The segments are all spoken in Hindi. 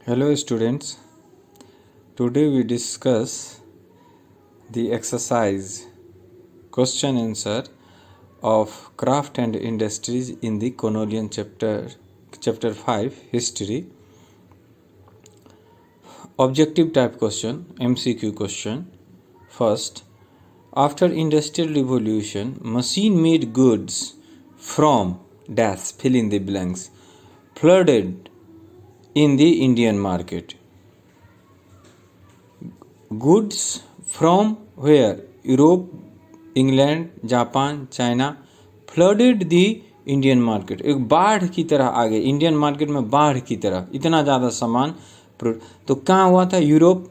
Hello students, today we discuss the exercise question answer of craft and industries in the colonial chapter 5 history. Objective type question, MCQ question. First, after industrial revolution, machine made goods from dash fill in the blanks flooded in the Indian market. Goods from where? Europe, England, Japan, China flooded the Indian market. एक बाढ़ की तरह आ गए इंडियन मार्केट में, बाढ़ की तरह इतना ज़्यादा सामान. तो कहाँ हुआ था? यूरोप.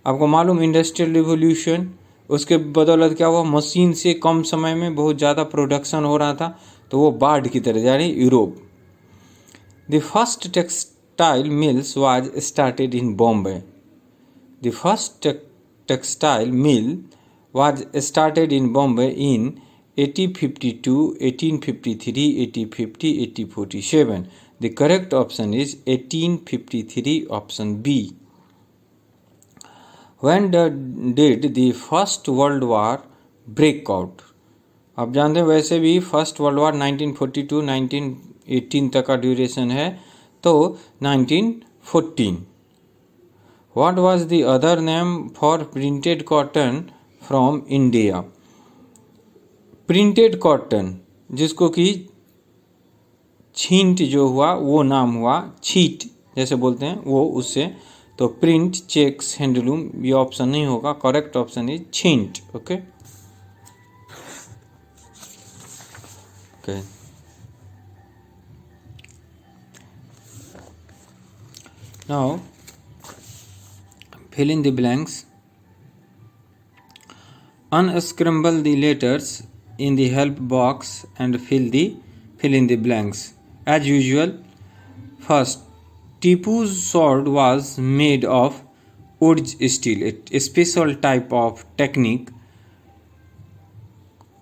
आपको मालूम इंडस्ट्रियल रिवोल्यूशन, उसके बदौलत क्या हुआ? मशीन से कम समय में बहुत ज़्यादा प्रोडक्शन हो रहा था, तो वो बाढ़ की तरह यानी Europe. The first textile mills was started in Bombay. The first textile mill was started in Bombay in 1852, 1853, 1850, 1847. The correct option is 1853, option B. When did the First World War break out? आप जानते हैं वैसे भी फर्स्ट वर्ल्ड वार 1942 1918 तक का ड्यूरेशन है, तो 1914. What was the other name for printed cotton from India? Printed cotton, जिसको कि छींट जो हुआ वो नाम हुआ, छीट जैसे बोलते हैं वो, उससे. तो प्रिंट, चेक्स, हैंडलूम, ये ऑप्शन नहीं होगा. करेक्ट ऑप्शन इज छींट. Okay. Now fill in the blanks. Unscramble the letters in the help box and fill in the blanks. As usual, first, Tipu's sword was made of urge steel, a special type of technique,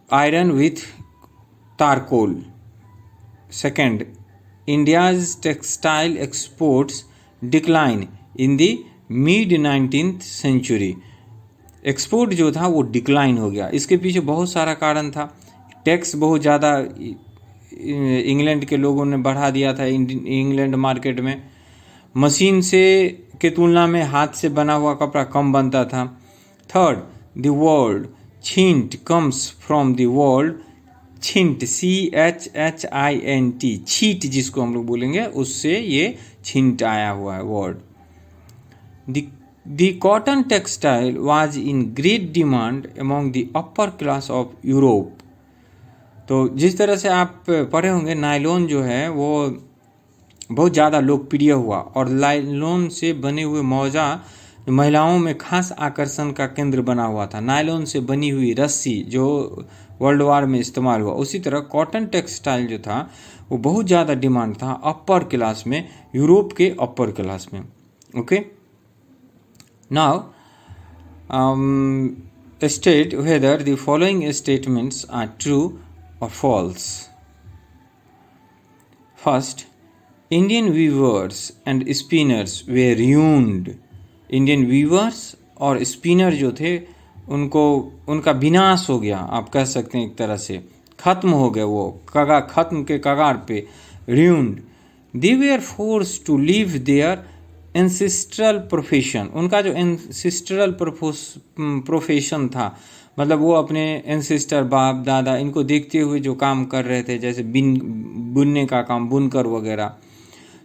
iron with charcoal. Second, India's textile exports decline in the mid 19th century. Export जो था वो डिक्लाइन हो गया. इसके पीछे बहुत सारा कारण था. टैक्स बहुत ज़्यादा इंग्लैंड के लोगों ने बढ़ा दिया था इंग्लैंड मार्केट में. मशीन से के तुलना में हाथ से बना हुआ कपड़ा कम बनता था. Third, the word chhint comes from the word chhint, CHHINT, छीट जिसको हम लोग बोलेंगे, उससे ये छिंट आया हुआ है word. The cotton textile was in great demand among the upper class of Europe. तो जिस तरह से आप पढ़े होंगे, नायलॉन जो है वो बहुत ज़्यादा लोकप्रिय हुआ, और नायलॉन से बने हुए मौजा महिलाओं में खास आकर्षण का केंद्र बना हुआ था. नायलॉन से बनी हुई रस्सी जो वर्ल्ड वार में इस्तेमाल हुआ, उसी तरह कॉटन टेक्सटाइल जो था वो बहुत ज़्यादा डिमांड था अपर क्लास में, यूरोप के अपर क्लास में. Okay. Now state whether the following statements are true और false. First, Indian weavers and spinners were ruined. Indian weavers और स्पिनर जो थे उनका विनाश हो गया, आप कह सकते हैं एक तरह से खत्म हो गए. वो खत्म के कगार पे, ruined. They were forced to leave their ancestral profession. उनका जो ancestral profession था, मतलब वो अपने एंसेस्टर, बाप दादा, इनको देखते हुए जो काम कर रहे थे, जैसे बुनने का काम, बुनकर वगैरह,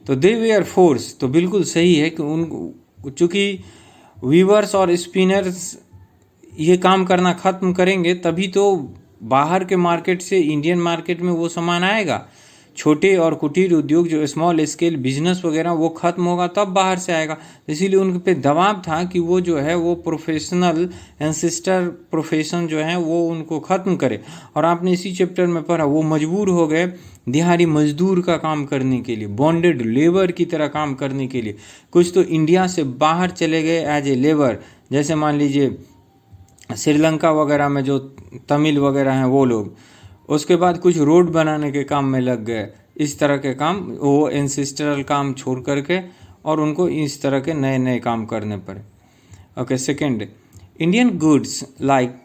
तो दे वेयर फोर्स. तो बिल्कुल सही है कि उन चूँकि वीवर्स और स्पिनर्स ये काम करना ख़त्म करेंगे तभी तो बाहर के मार्केट से इंडियन मार्केट में वो सामान आएगा. छोटे और कुटीर उद्योग जो स्मॉल स्केल बिजनेस वगैरह वो ख़त्म होगा तब बाहर से आएगा. इसीलिए उन पे दबाव था कि वो जो है वो प्रोफेशनल एंसेस्टर प्रोफेशन जो है वो उनको ख़त्म करे. और आपने इसी चैप्टर में पढ़ा, वो मजबूर हो गए दिहाड़ी मजदूर का काम करने के लिए, बॉन्डेड लेबर की तरह काम करने के लिए. कुछ तो इंडिया से बाहर चले गए एज ए लेबर, जैसे मान लीजिए श्रीलंका वगैरह में जो तमिल वगैरह हैं वो लोग. उसके बाद कुछ रोड बनाने के काम में लग गए. इस तरह के काम, वो एंसेस्ट्रल काम छोड़ करके और उनको इस तरह के नए नए काम करने पड़े। Okay, second, Indian goods like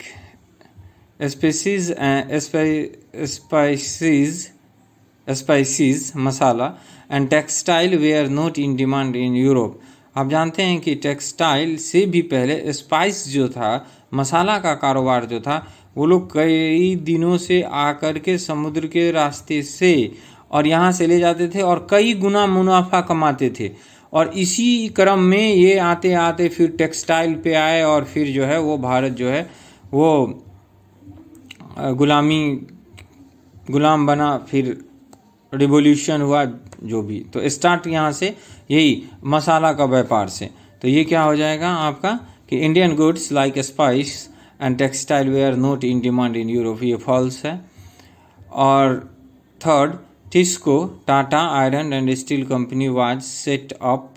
spices, masala and textile were not in demand in Europe. आप जानते हैं कि टेक्सटाइल से भी पहले स्पाइस जो था, मसाला का कारोबार जो था, वो लोग कई दिनों से आकर के समुद्र के रास्ते से और यहाँ से ले जाते थे और कई गुना मुनाफा कमाते थे। और इसी क्रम में ये आते आते फिर टेक्सटाइल पे आए और फिर जो है वो भारत जो है वो गुलाम बना, फिर रिवॉल्यूशन हुआ, जो भी। तो स्टार्ट यहाँ से यही मसाला का व्यापार से। तो ये क्या हो जाएगा आपका कि Indian goods like spice and textile were not in demand in Europe, ये फॉल्स है। और third, TISCO Tata iron and steel company was set up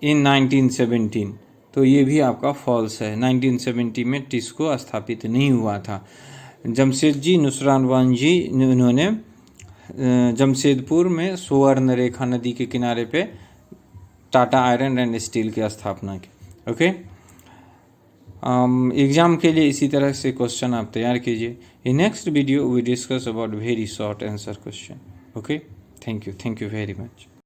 in 1917, तो ये भी आपका फॉल्स है। 1970 में टिस्को स्थापित नहीं हुआ था। जमशेदजी नुसरानवान जी, उन्होंने जमशेदपुर में सुवर्ण रेखा नदी के किनारे पे टाटा आयरन एंड स्टील की स्थापना की। ओके, एग्ज़ाम के लिए इसी तरह से क्वेश्चन आप तैयार कीजिए। In next video we discuss about very short answer question. Okay, thank you very much.